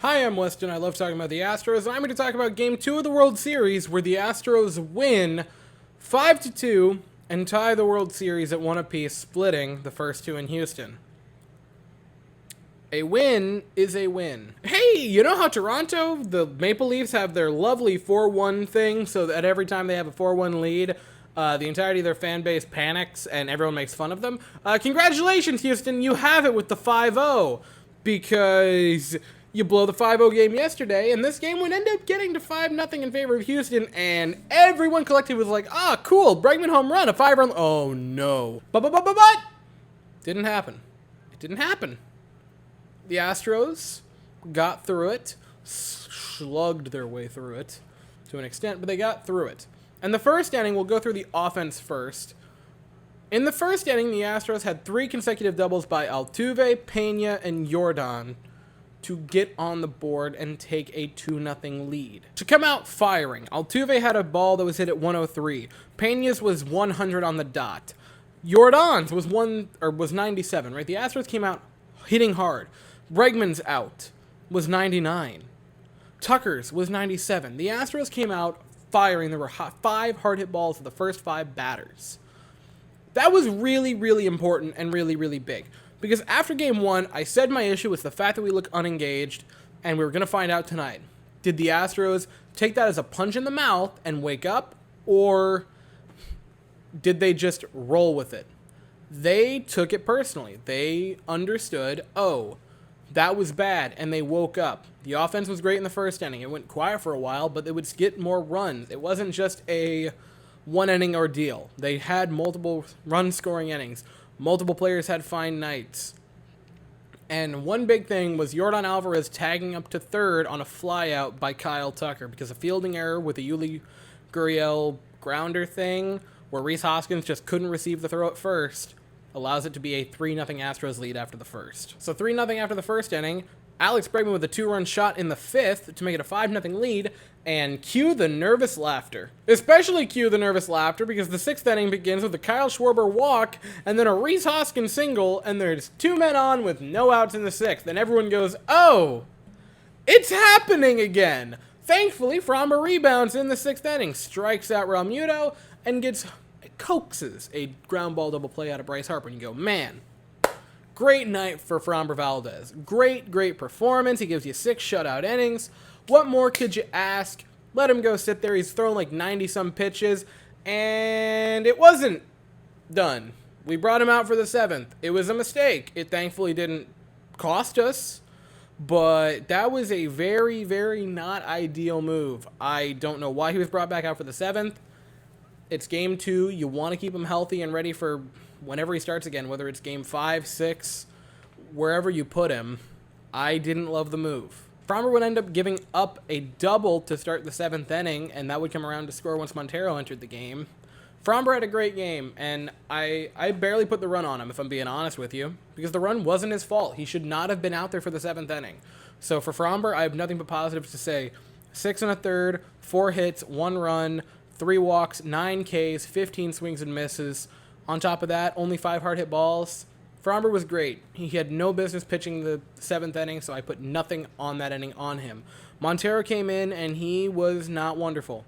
Hi, I'm Weston. I love talking about the Astros, and I'm going to talk about Game 2 of the World Series, where the Astros win 5-2 and tie the World Series at 1 apiece, splitting the first two in Houston. A win is a win. Hey, you know how Toronto, the Maple Leafs, have their lovely 4-1 thing, so that every time they have a 4-1 lead, the entirety of their fan base panics and everyone makes fun of them? Congratulations, Houston, you have it with the 5-0, because you blow the 5-0 game yesterday, and this game would end up getting to 5-0 in favor of Houston, and everyone collectively was like, cool, Bregman home run, a 5-run, oh no. But, didn't happen. It didn't happen. The Astros got through it, slugged their way through it to an extent, but they got through it. And the first inning, we'll go through the offense first. In the first inning, the Astros had 3 consecutive doubles by Altuve, Pena, and Jordan to get on the board and take a 2-0 lead. To come out firing, Altuve had a ball that was hit at 103. Pena's was 100 on the dot. Jordan's was 97, right? The Astros came out hitting hard. Bregman's out was 99. Tucker's was 97. The Astros came out firing. There were 5 hard hit balls to the first 5 batters. That was really, really important and really, really big. Because after game 1, I said my issue was the fact that we look unengaged, and we were going to find out tonight. Did the Astros take that as a punch in the mouth and wake up, or did they just roll with it? They took it personally. They understood, that was bad, and they woke up. The offense was great in the first inning. It went quiet for a while, but they would get more runs. It wasn't just a one-inning ordeal. They had multiple run-scoring innings. Multiple players had fine nights. And one big thing was Yordan Alvarez tagging up to third on a flyout by Kyle Tucker because a fielding error with a Yuli Gurriel grounder thing where Rhys Hoskins just couldn't receive the throw at first allows it to be a 3-0 Astros lead after the first. So 3-0 after the first inning. Alex Bregman with a 2-run shot in the 5th to make it a 5-0 lead, and cue the nervous laughter. Especially cue the nervous laughter because the 6th inning begins with a Kyle Schwarber walk and then a Rhys Hoskins single, and there's 2 men on with no outs in the 6th, and everyone goes, oh, it's happening again. Thankfully, Framber rebounds in the 6th inning, strikes out Realmuto, and coaxes a ground ball double play out of Bryce Harper, and you go, man, great night for Framber Valdez. Great performance. He gives you 6 shutout innings. What more could you ask? Let him go sit there. He's thrown like 90-some pitches, and it wasn't done. We brought him out for the 7th. It was a mistake. It thankfully didn't cost us, but that was a very, very not ideal move. I don't know why he was brought back out for the 7th. It's game 2. You want to keep him healthy and ready for whenever he starts again, whether it's game 5, 6, wherever you put him. I didn't love the move. Framber would end up giving up a double to start the 7th inning, and that would come around to score once Montero entered the game. Framber had a great game, and I barely put the run on him, if I'm being honest with you, because the run wasn't his fault. He should not have been out there for the 7th inning. So for Framber, I have nothing but positives to say. 6 1/3, 4 hits, 1 run, 3 walks, 9 Ks, 15 swings and misses. On top of that, only 5 hard hit balls. Framber was great. He had no business pitching the 7th inning, so I put nothing on that inning on him. Montero came in, and he was not wonderful.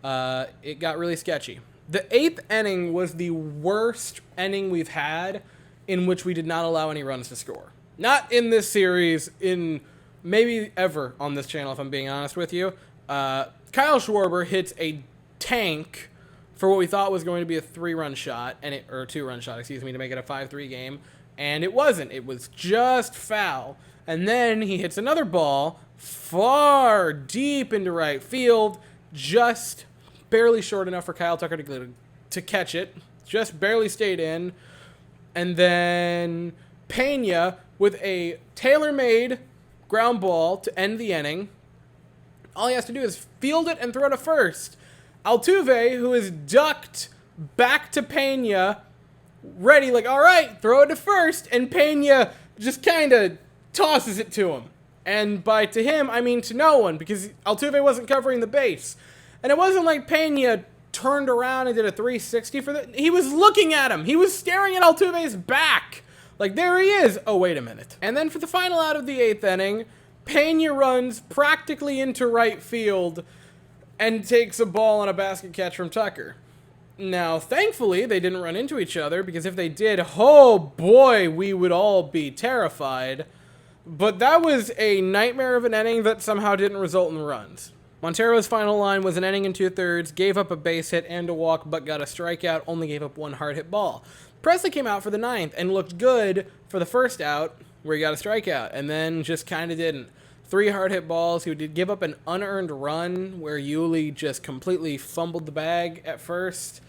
It got really sketchy. The 8th inning was the worst inning we've had in which we did not allow any runs to score. Not in this series, in maybe ever on this channel, if I'm being honest with you. Kyle Schwarber hits a tank for what we thought was going to be a 3-run shot, or 2-run shot, to make it a 5-3 game, and it wasn't. It was just foul. And then he hits another ball far deep into right field, just barely short enough for Kyle Tucker to catch it, just barely stayed in. And then Pena with a tailor-made ground ball to end the inning. All he has to do is field it and throw to first. Altuve, who is ducked back to Pena, ready, like, all right, throw it to first, and Pena just kind of tosses it to him. And by to him, I mean to no one, because Altuve wasn't covering the base. And it wasn't like Pena turned around and did a 360 for the... He was looking at him. He was staring at Altuve's back. Like, there he is. Oh, wait a minute. And then for the final out of the 8th inning, Pena runs practically into right field and takes a ball on a basket catch from Tucker. Now, thankfully, they didn't run into each other, because if they did, oh boy, we would all be terrified. But that was a nightmare of an inning that somehow didn't result in runs. Montero's final line was an inning and 2/3, gave up a base hit and a walk, but got a strikeout, only gave up one hard hit ball. Presley came out for the ninth and looked good for the first out, where he got a strikeout, and then just kind of didn't. 3 hard hit balls. He did give up an unearned run where Yuli just completely fumbled the bag at first.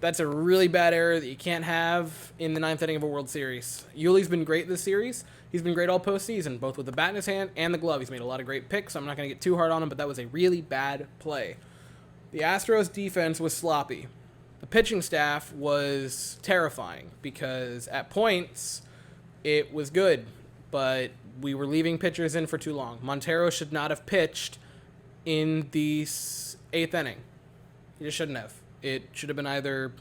That's a really bad error that you can't have in the 9th inning of a World Series. Yuli's been great this series. He's been great all postseason, both with the bat in his hand and the glove. He's made a lot of great picks, so I'm not going to get too hard on him, but that was a really bad play. The Astros defense was sloppy. The pitching staff was terrifying, because at points it was good, but we were leaving pitchers in for too long. Montero should not have pitched in the 8th inning. He just shouldn't have. It should have been either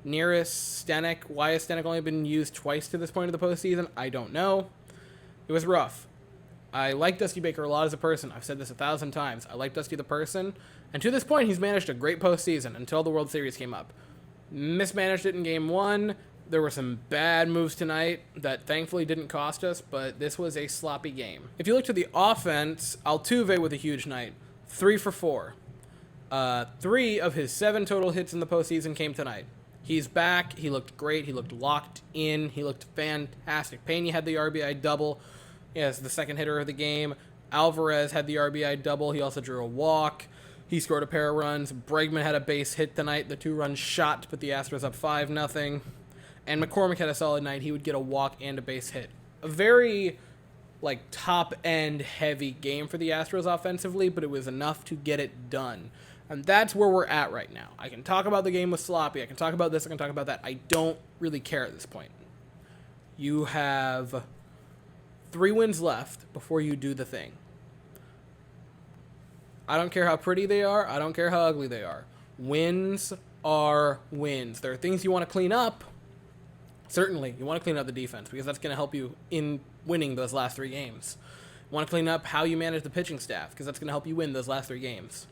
Nearest, Stanek. Why has Stanek only been used twice to this point of the postseason? I don't know. It was rough. I like Dusty Baker a lot as a person. I've said this 1,000 times. I like Dusty the person. And to this point, he's managed a great postseason until the World Series came up. Mismanaged it in Game 1. There were some bad moves tonight that thankfully didn't cost us, but this was a sloppy game. If you look to the offense, Altuve with a huge night. 3 for 4. 3 of his 7 total hits in the postseason came tonight. He's back. He looked great. He looked locked in. He looked fantastic. Pena had the RBI double. Yes, the second hitter of the game. Alvarez had the RBI double. He also drew a walk. He scored a pair of runs. Bregman had a base hit tonight. The 2-run shot to put the Astros up 5-0. And McCormick had a solid night. He would get a walk and a base hit. A very, top-end heavy game for the Astros offensively, but it was enough to get it done. And that's where we're at right now. I can talk about the game was sloppy. I can talk about this. I can talk about that. I don't really care at this point. You have 3 wins left before you do the thing. I don't care how pretty they are. I don't care how ugly they are. Wins are wins. There are things you want to clean up. Certainly, you want to clean up the defense, because that's going to help you in winning those last 3 games. You want to clean up how you manage the pitching staff, because that's going to help you win those last 3 games.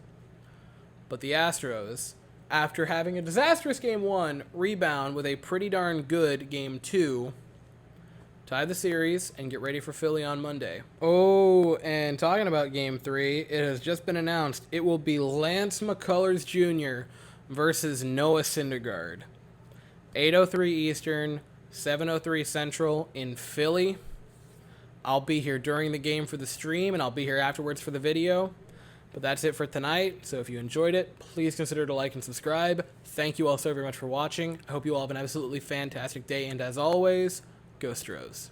But the Astros, after having a disastrous Game 1, rebound with a pretty darn good Game 2, tie the series, and get ready for Philly on Monday. Oh, and talking about Game 3, it has just been announced it will be Lance McCullers Jr. versus Noah Syndergaard. 8:03 Eastern, 7:03 Central in Philly. I'll be here during the game for the stream, and I'll be here afterwards for the video. But that's it for tonight, so if you enjoyed it, please consider to like and subscribe. Thank you all so very much for watching. I hope you all have an absolutely fantastic day, and as always, go Astros.